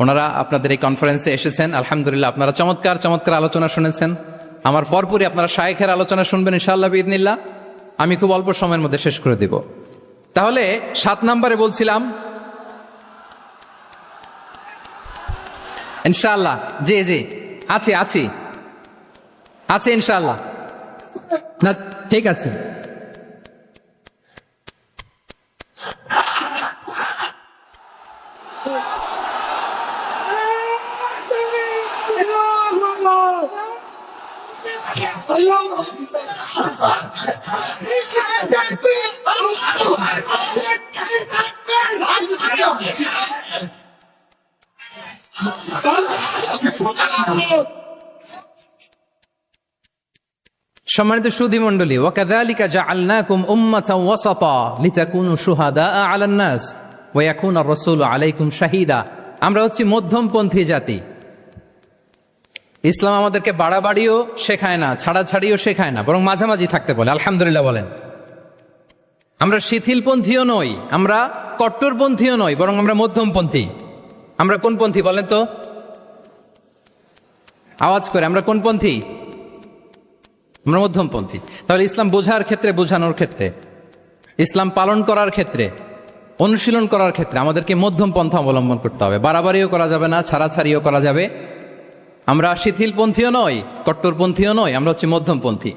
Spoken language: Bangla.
ওনারা আপনাদের এই কনফারেন্সে এসেছেন। আলহামদুলিল্লাহ, আপনারা চমৎকার চমৎকার আলোচনা শুনেছেন। আমার পরপরই আপনারা শায়েখের আলোচনা শুনবেন ইনশাআল্লাহ বিইذনিল্লাহ। আমি খুব অল্প সময়ের মধ্যে শেষ করে দিব। তাহলে 7 নম্বরে বলছিলাম ইনশাআল্লাহ। জি জি, আছি আছি আছে ইনশাআল্লাহ। না ঠিক আছে। সম্মানিত সুধী মণ্ডলী, ওয়াকাযালিকা জাআলনাকুম উম্মাতান ওয়াসাতা লিতাকুনু শুহাদাআ আলান নাস ওয়া ইয়াকুনা আর-রাসূলু আলাইকুম শাহীদা। আমরা হচ্ছি মধ্যমপন্থী জাতি। ইসলাম আমাদেরকে বাড়াবাড়িও শেখায় না, ছাড়াছাড়িও শেখায় না, বরং মাঝামাঝি থাকতে বলে। আলহামদুলিল্লাহ বলেন। আমরা শিথিলপন্থীও নই, আমরা কট্টরপন্থীও নই, বরং আমরা মধ্যমপন্থী। আমরা কোন পন্থী বলেন তো? আওয়াজ করে, আমরা কোন পন্থী? আমরা মধ্যমপন্থী। তাহলে ইসলাম বোঝার ক্ষেত্রে, বোঝানোর ক্ষেত্রে, ইসলাম পালন করার ক্ষেত্রে, অনুশীলন করার ক্ষেত্রে আমাদেরকে মধ্যম পন্থা অবলম্বন করতে হবে। বাড়াবাড়িও করা যাবে না, ছাড়াছাড়িও করা যাবে। আমরা শিথিলপন্থীও নই, কট্টরপন্থীও নই, আমরা হচ্ছে মধ্যমপন্থী।